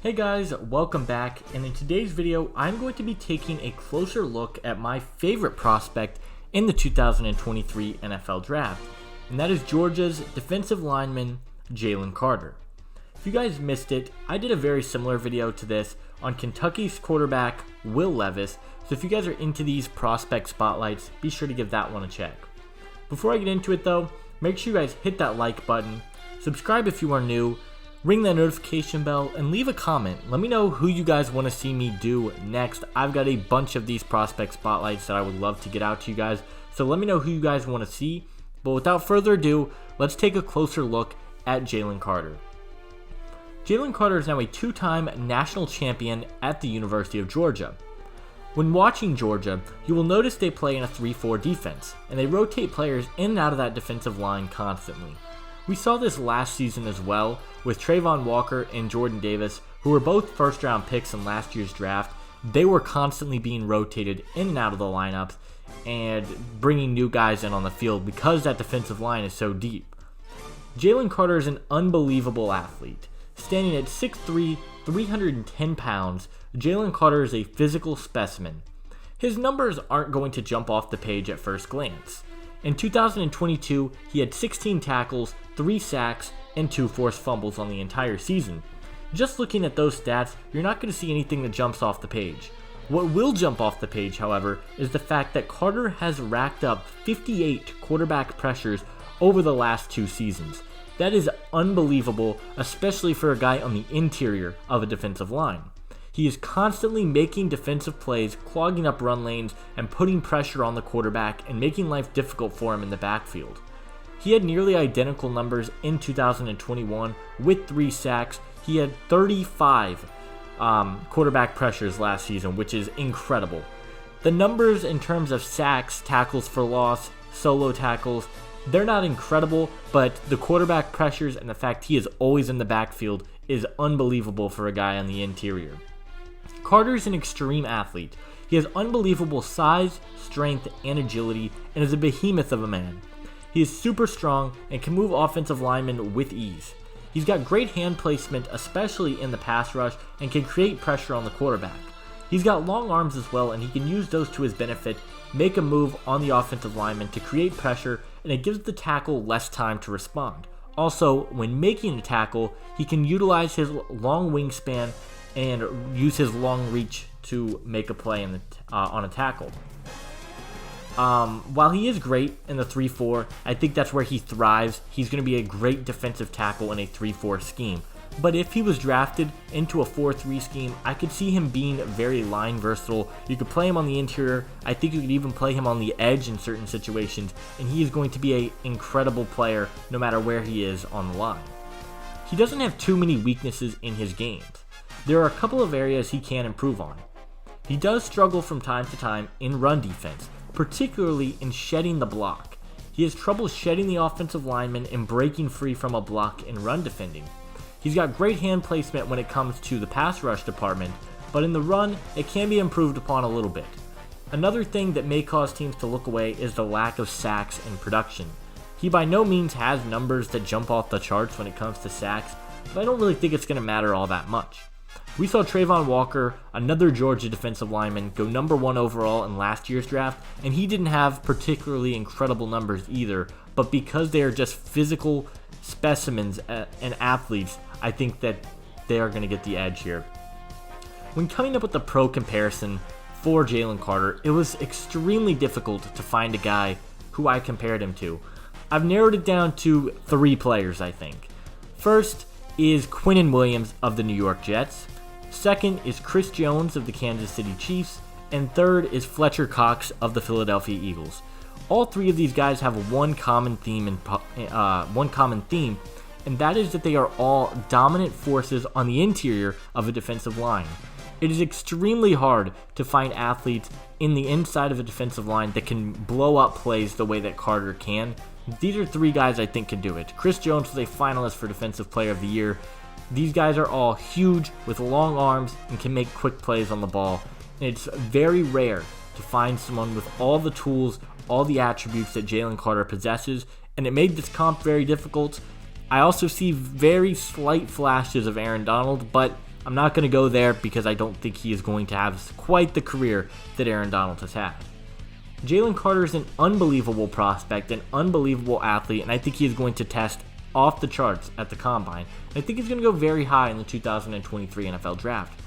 Hey guys, welcome back, and in today's video I'm going to be taking a closer look at my favorite prospect in the 2023 NFL Draft, and that is Georgia's defensive lineman, Jalen Carter. If you guys missed it, I did a very similar video to this on Kentucky's quarterback, Will Levis, so if you guys are into these prospect spotlights, be sure to give that one a check. Before I get into it though, make sure you guys hit that like button, subscribe if you are new, ring that notification bell, and leave a comment. Let me know who you guys want to see me do next. I've got a bunch of these prospect spotlights that I would love to get out to you guys, so let me know who you guys want to see. But without further ado, let's take a closer look at Jalen Carter. Jalen Carter is now a two-time national champion at the University of Georgia. When watching Georgia, you will notice they play in a 3-4 defense, and they rotate players in and out of that defensive line constantly. We saw this last season as well with Travon Walker and Jordan Davis, who were both first-round picks in last year's draft. They were constantly being rotated in and out of the lineups and bringing new guys in on the field because that defensive line is so deep. Jalen Carter is an unbelievable athlete. Standing at 6'3", 310 pounds, Jalen Carter is a physical specimen. His numbers aren't going to jump off the page at first glance. In 2022, he had 16 tackles, 3 sacks, and 2 forced fumbles on the entire season. Just looking at those stats, you're not going to see anything that jumps off the page. What will jump off the page, however, is the fact that Carter has racked up 58 quarterback pressures over the last 2 seasons. That is unbelievable, especially for a guy on the interior of a defensive line. He is constantly making defensive plays, clogging up run lanes, and putting pressure on the quarterback and making life difficult for him in the backfield. He had nearly identical numbers in 2021 with 3 sacks. He had 35 quarterback pressures last season, which is incredible. The numbers in terms of sacks, tackles for loss, solo tackles, they're not incredible, but the quarterback pressures and the fact he is always in the backfield is unbelievable for a guy on the interior. Carter is an extreme athlete. He has unbelievable size, strength, and agility, and is a behemoth of a man. He is super strong and can move offensive linemen with ease. He's got great hand placement, especially in the pass rush, and can create pressure on the quarterback. He's got long arms as well, and he can use those to his benefit, make a move on the offensive lineman to create pressure, and it gives the tackle less time to respond. Also, when making a tackle, he can utilize his long wingspan and use his long reach to make a play on a tackle. While he is great in the 3-4, I think that's where he thrives. He's going to be a great defensive tackle in a 3-4 scheme. But if he was drafted into a 4-3 scheme, I could see him being very line versatile. You could play him on the interior. I think you could even play him on the edge in certain situations, and he is going to be an incredible player no matter where he is on the line. He doesn't have too many weaknesses in his games. There are a couple of areas he can improve on. He does struggle from time to time in run defense, particularly in shedding the block. He has trouble shedding the offensive lineman and breaking free from a block in run defending. He's got great hand placement when it comes to the pass rush department, but in the run, it can be improved upon a little bit. Another thing that may cause teams to look away is the lack of sacks in production. He by no means has numbers that jump off the charts when it comes to sacks, but I don't really think it's going to matter all that much. We saw Travon Walker, another Georgia defensive lineman, go number 1 overall in last year's draft, and he didn't have particularly incredible numbers either, but because they are just physical specimens and athletes, I think that they are going to get the edge here. When coming up with the pro comparison for Jalen Carter, it was extremely difficult to find a guy who I compared him to. I've narrowed it down to 3 players, I think. First is Quinnen Williams of the New York Jets. Second is Chris Jones of the Kansas City Chiefs. And third is Fletcher Cox of the Philadelphia Eagles. All 3 of these guys have one common theme, and that is that they are all dominant forces on the interior of a defensive line. It is extremely hard to find athletes in the inside of a defensive line that can blow up plays the way that Carter can. These are 3 guys I think can do it. Chris Jones was a finalist for Defensive Player of the Year. These guys are all huge with long arms and can make quick plays on the ball. And it's very rare to find someone with all the tools, all the attributes that Jalen Carter possesses, and it made this comp very difficult. I also see very slight flashes of Aaron Donald, but I'm not going to go there because I don't think he is going to have quite the career that Aaron Donald has had. Jalen Carter is an unbelievable prospect, an unbelievable athlete, and I think he is going to test off the charts at the combine. I think he's going to go very high in the 2023 NFL Draft.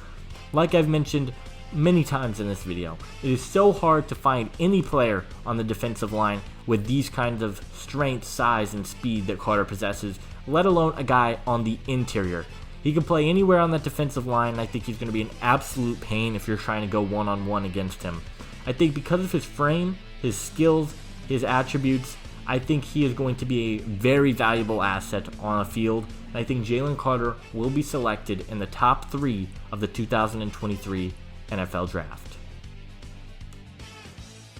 Like I've mentioned many times in this video, it is so hard to find any player on the defensive line with these kinds of strength, size, and speed that Carter possesses, let alone a guy on the interior. He can play anywhere on that defensive line, and I think he's going to be an absolute pain if you're trying to go one-on-one against him. I think because of his frame, his skills, his attributes, I think he is going to be a very valuable asset on a field, and I think Jalen Carter will be selected in the top 3 of the 2023 NFL Draft.